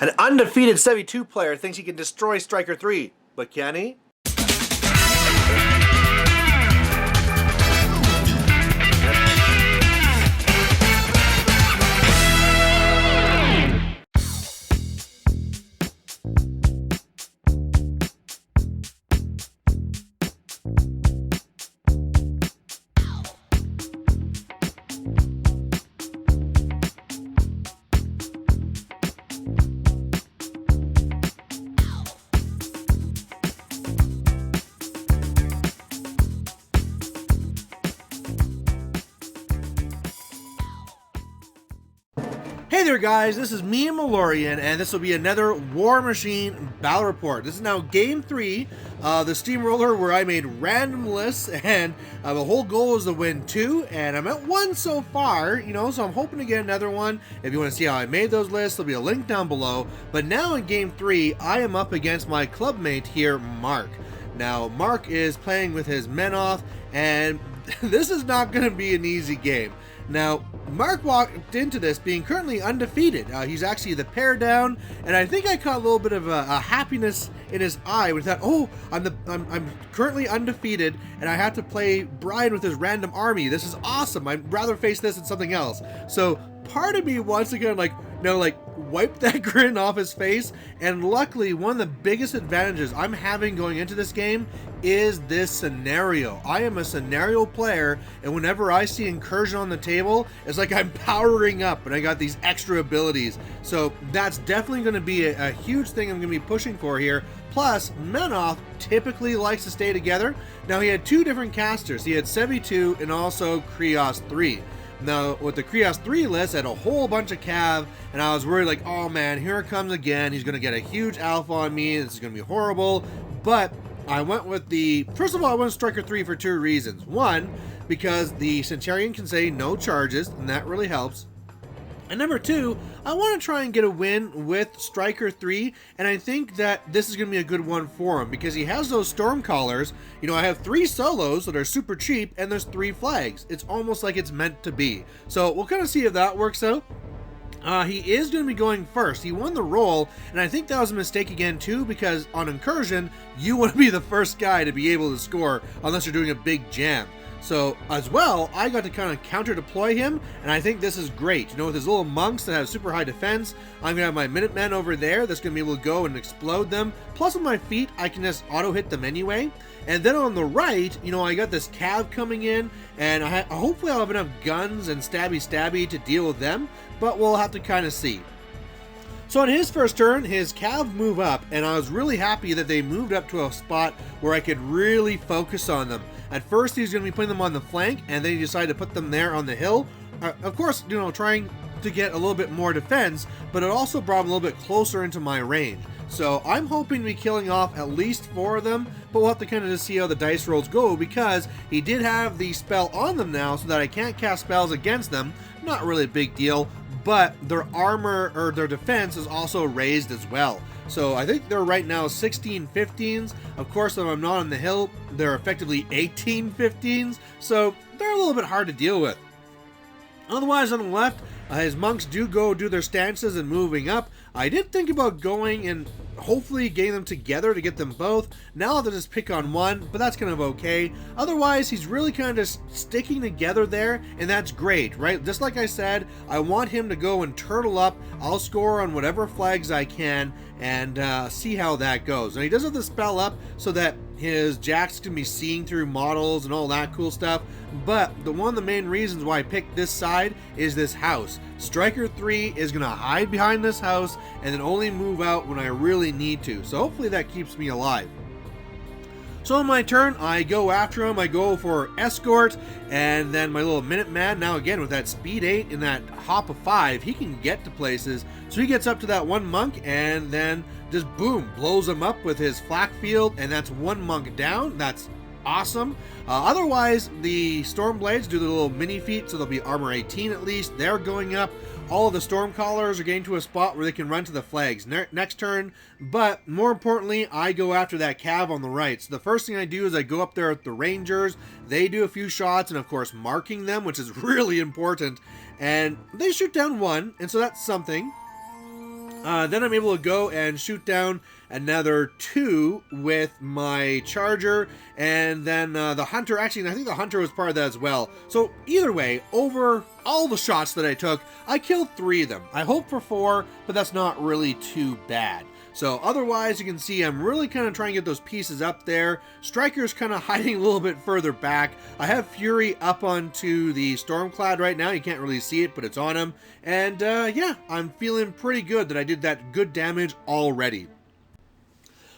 An undefeated Sevy2 player thinks he can destroy Stryker3, but can he? Hey there guys, this is me and Malorian, and this will be another War Machine Battle Report. This is now Game 3, the Steamroller, where I made random lists, and the whole goal is to win 2, and I'm at 1 so far, so I'm hoping to get another one. If you want to see how I made those lists, there'll be a link down below. But now in Game 3, I am up against my clubmate here, Mark. Now, Mark is playing with his men off, and this is not going to be an easy game. Now, Mark walked into this being currently undefeated. He's actually the pair down, and I think I caught a little bit of a happiness in his eye when he thought, oh, I'm currently undefeated, and I have to play Brian with his random army. This is awesome. I'd rather face this than something else. So part of me wants to kind of wipe that grin off his face, and luckily one of the biggest advantages I'm having going into this game is this scenario. I am a scenario player, and whenever I see incursion on the table, it's like I'm powering up and I got these extra abilities. So that's definitely going to be a huge thing I'm going to be pushing for here. Plus, Menoth typically likes to stay together. Now, he had 2 different casters. He had Sevy2 and also Stryker3. Now, with the Stryker3 list, I had a whole bunch of Cav, and I was worried like, oh man, here it comes again. He's going to get a huge alpha on me. This is going to be horrible. But I went with first of all, I went with Stryker3 for 2 reasons. One, because the Centurion can say no charges, and that really helps. And number 2, I want to try and get a win with Stryker3, and I think that this is going to be a good one for him because he has those storm callers. I have 3 solos that are super cheap, and there's 3 flags. It's almost like it's meant to be. So we'll kind of see if that works out. He is going to be going first. He won the roll, and I think that was a mistake again too, because on incursion, you want to be the first guy to be able to score unless you're doing a big jam. So, as well, I got to kind of counter-deploy him, and I think this is great. With his little monks that have super high defense, I'm going to have my Minutemen over there that's going to be able to go and explode them. Plus, with my feet, I can just auto-hit them anyway. And then on the right, I got this Cav coming in, and hopefully I'll have enough guns and stabby-stabby to deal with them, but we'll have to kind of see. So on his first turn, his Cav move up, and I was really happy that they moved up to a spot where I could really focus on them. At first, he was going to be putting them on the flank, and then he decided to put them there on the hill. Of course, trying to get a little bit more defense, but it also brought him a little bit closer into my range. So I'm hoping to be killing off at least 4 of them, but we'll have to kind of just see how the dice rolls go, because he did have the spell on them now so that I can't cast spells against them. Not really a big deal, but their armor or their defense is also raised as well. So I think they're right now 16 15s. Of course, if I'm not on the hill, they're effectively 18 15s. So they're a little bit hard to deal with. Otherwise, on the left, his monks do go do their stances and moving up. I did think about going and hopefully getting them together to get them both. Now I'll just pick on one, but that's kind of okay. Otherwise, he's really kind of just sticking together there, and that's great, right? Just like I said, I want him to go and turtle up. I'll score on whatever flags I can and see how that goes. Now, he does have the spell up so that his jacks can be seeing through models and all that cool stuff, but one of the main reasons why I picked this side is this house. Stryker3 is going to hide behind this house and then only move out when I really need to, so hopefully that keeps me alive. So on my turn, I go after him. I go for escort, and then my little Minuteman, now again with that speed 8 and that hop of 5, he can get to places. So he gets up to that one monk and then just boom, blows him up with his flak field, and that's one monk down. That's awesome. Otherwise, the Stormblades do the little mini feat, so they'll be armor 18 at least. They're going up. All of the Stormcallers are getting to a spot where they can run to the flags next turn, but more importantly, I go after that Cav on the right. So the first thing I do is I go up there with the Rangers. They do a few shots, and of course marking them, which is really important, and they shoot down one, and so that's something. Then I'm able to go and shoot down another 2 with my charger, and then the hunter, actually I think the hunter was part of that as well. So either way, over all the shots that I took, I killed 3 of them. I hope for 4, but that's not really too bad. So otherwise, you can see I'm really kind of trying to get those pieces up there. Stryker's kind of hiding a little bit further back. I have Fury up onto the Stormcloud right now. You can't really see it, but it's on him. And yeah, I'm feeling pretty good that I did that good damage already.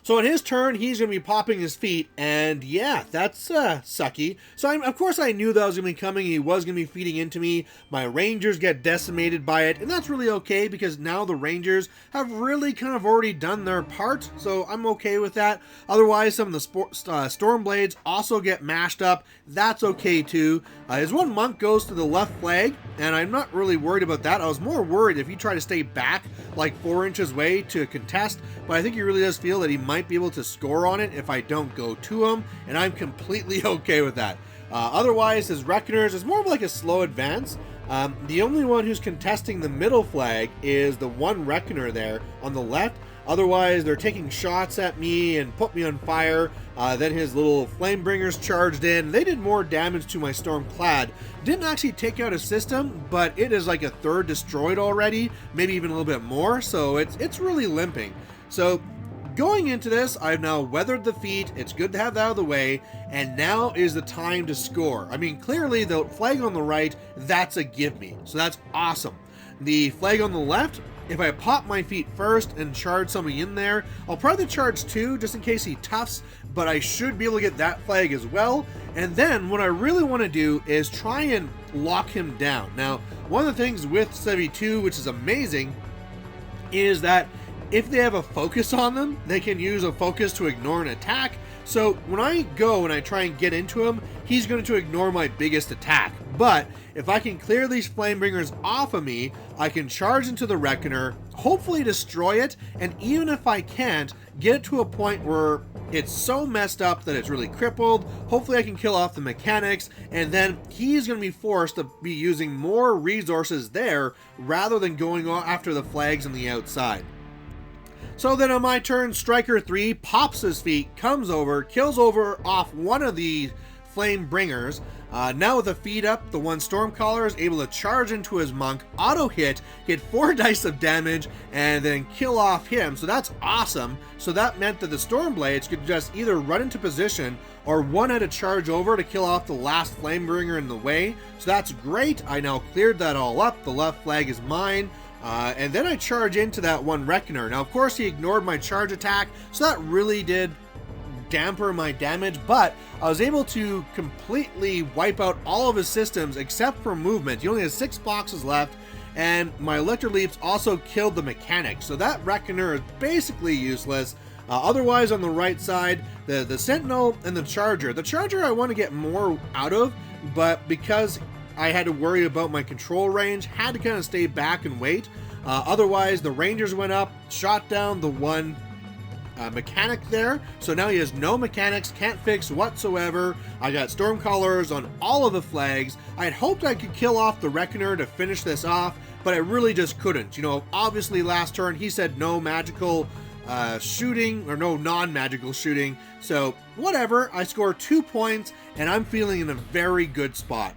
So on his turn, he's going to be popping his feet, and yeah, that's sucky. So of course I knew that was going to be coming. He was going to be feeding into me. My Rangers get decimated by it, and that's really okay because now the Rangers have really kind of already done their part, so I'm okay with that. Otherwise, some of the Stormblades also get mashed up. That's okay too. His one monk goes to the left flag, and I'm not really worried about that. I was more worried if he tried to stay back like 4 inches away to contest, but I think he really does feel that he might be able to score on it if I don't go to him, and I'm completely okay with that. Otherwise, his Reckoners is more of like a slow advance. The only one who's contesting the middle flag is the one Reckoner there on the left. Otherwise, they're taking shots at me and put me on fire. Then his little Flamebringers charged in. They did more damage to my Stormclad. Didn't actually take out a system, but it is like a third destroyed already, maybe even a little bit more, so it's really limping. So going into this, I've now weathered the feat. It's good to have that out of the way, and now is the time to score. I mean, clearly the flag on the right, that's a give me, so that's awesome. The flag on the left, if I pop my feet first and charge somebody in there, I'll probably charge 2 just in case he toughs, but I should be able to get that flag as well. And then what I really want to do is try and lock him down. Now, one of the things with Sevy2, which is amazing, is that if they have a focus on them, they can use a focus to ignore an attack. So when I go and I try and get into him, he's going to ignore my biggest attack. But if I can clear these Flamebringers off of me, I can charge into the Reckoner, hopefully destroy it, and even if I can't, get it to a point where it's so messed up that it's really crippled. Hopefully I can kill off the mechanics, and then he's going to be forced to be using more resources there rather than going after the flags on the outside. So then on my turn, Stryker3 pops his feet, comes over, kills off one of the Flamebringers. Now with the feet up, the one Stormcaller is able to charge into his monk, auto hit, get 4 dice of damage, and then kill off him. So that's awesome. So that meant that the Stormblades could just either run into position or one had to charge over to kill off the last Flamebringer in the way. So that's great. I now cleared that all up. The left flag is mine. And then I charge into that one Reckoner. Now, of course, he ignored my charge attack, so that really did damper my damage, but I was able to completely wipe out all of his systems except for movement. He only has 6 boxes left, and my Electro Leaps also killed the mechanic, so that Reckoner is basically useless. Otherwise, on the right side, the Sentinel and the Charger. The Charger I want to get more out of, but because I had to worry about my control range, had to kind of stay back and wait. Otherwise, the Rangers went up, shot down the one mechanic there, so now he has no mechanics, can't fix whatsoever. I got Stormcallers on all of the flags. I had hoped I could kill off the Reckoner to finish this off, but I really just couldn't. You know, obviously last turn he said no magical shooting, or no non-magical shooting, so whatever. I score 2 points, and I'm feeling in a very good spot.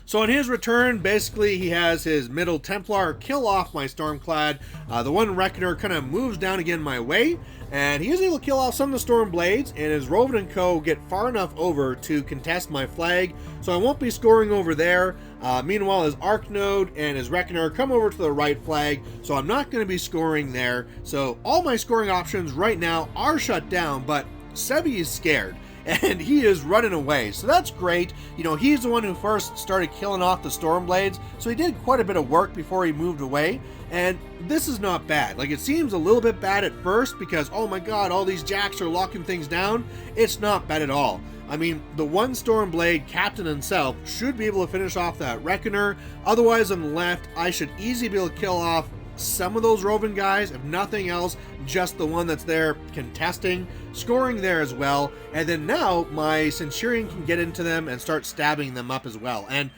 So on his return, basically he has his middle Templar kill off my Stormclad. The one Reckoner kind of moves down again my way, and he is able to kill off some of the Stormblades, and his Roven and Co. get far enough over to contest my flag, so I won't be scoring over there. Meanwhile, his Arc Node and his Reckoner come over to the right flag, so I'm not going to be scoring there. So all my scoring options right now are shut down, but Sevy is scared. And he is running away, so that's great. You know, he's the one who first started killing off the Stormblades, so he did quite a bit of work before he moved away, and this is not bad. Like, it seems a little bit bad at first because, oh my god, all these jacks are locking things down. It's not bad at all. I mean, the one Stormblade, Captain himself, should be able to finish off that Reckoner. Otherwise, on the left, I should easily be able to kill off some of those Roven guys, if nothing else, just the one that's there contesting, scoring there as well, and then now my Centurion can get into them and start stabbing them up as well. And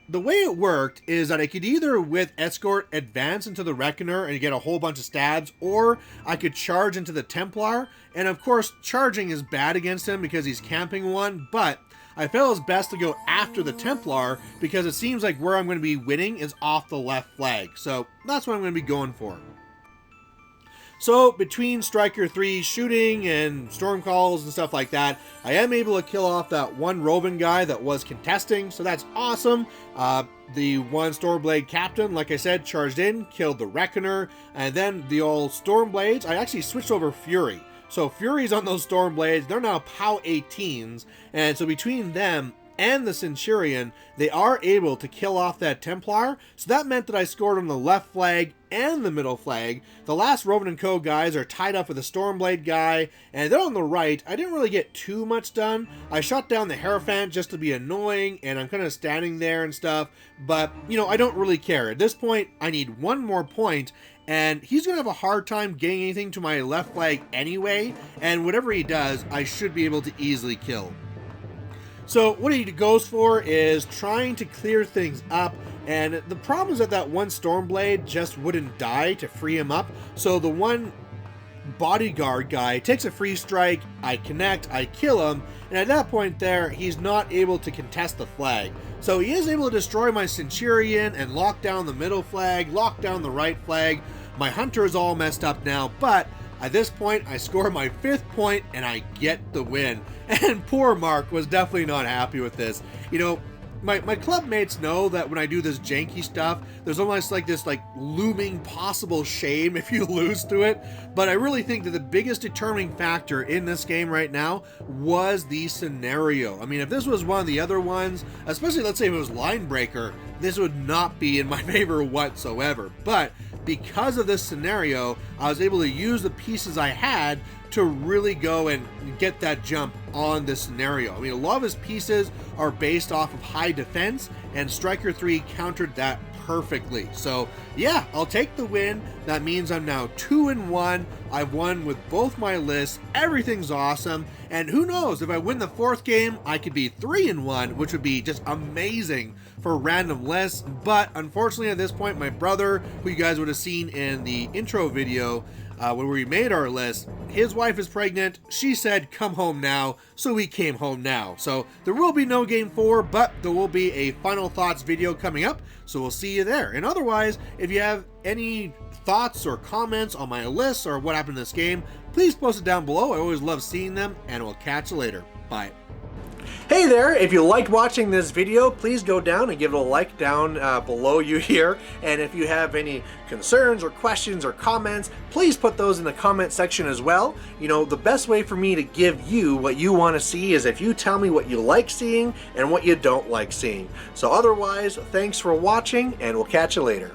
the way it worked is that I could either with Escort advance into the Reckoner and get a whole bunch of stabs, or I could charge into the Templar. And of course, charging is bad against him because he's camping one, but I felt it's best to go after the Templar because it seems like where I'm going to be winning is off the left flag. So that's what I'm going to be going for. So between Stryker3 shooting and storm calls and stuff like that, I am able to kill off that one roving guy that was contesting, so that's awesome. The one Stormblade captain, like I said, charged in, killed the Reckoner, and then the old Stormblades, I actually switched over Fury. So Fury's on those Stormblades, they're now POW 18s, and so between them and the Centurion, they are able to kill off that Templar. So that meant that I scored on the left flag and the middle flag. The last Roman & Co. guys are tied up with a Stormblade guy, and then on the right, I didn't really get too much done. I shot down the Hierophant just to be annoying, and I'm kind of standing there and stuff, but, you know, I don't really care. At this point, I need one more point, and he's going to have a hard time getting anything to my left flag anyway, and whatever he does, I should be able to easily kill. So what he goes for is trying to clear things up, and the problem is that one Stormblade just wouldn't die to free him up. So the one bodyguard guy takes a free strike, I connect, I kill him, and at that point there, he's not able to contest the flag. So he is able to destroy my Centurion and lock down the middle flag, lock down the right flag. My Hunter is all messed up now, but at this point, I score my 5th point and I get the win. And poor Mark was definitely not happy with this. You know, my club mates know that when I do this janky stuff, there's almost like this looming possible shame if you lose to it. But I really think that the biggest determining factor in this game right now was the scenario. I mean, if this was one of the other ones, especially let's say if it was Line Breaker, this would not be in my favor whatsoever. But because of this scenario, I was able to use the pieces I had to really go and get that jump on this scenario. I mean, a lot of his pieces are based off of high defense, and Stryker3 countered that perfectly. So yeah, I'll take the win. That means I'm now 2-1. I've won with both my lists. Everything's awesome. And who knows, if I win the 4th game, I could be 3-1, which would be just amazing for random lists. But unfortunately at this point, my brother, who you guys would have seen in the intro video, when we made our list, his wife is pregnant. She said, come home now. So we came home now. So there will be no game 4, but there will be a final thoughts video coming up. So we'll see you there. And otherwise, if you have any thoughts or comments on my list or what happened in this game, please post it down below. I always love seeing them, and we'll catch you later. Bye. Hey there, if you liked watching this video, please go down and give it a like down below you here. And if you have any concerns or questions or comments, please put those in the comment section as well. You know, the best way for me to give you what you want to see is if you tell me what you like seeing and what you don't like seeing. So otherwise, thanks for watching, and we'll catch you later.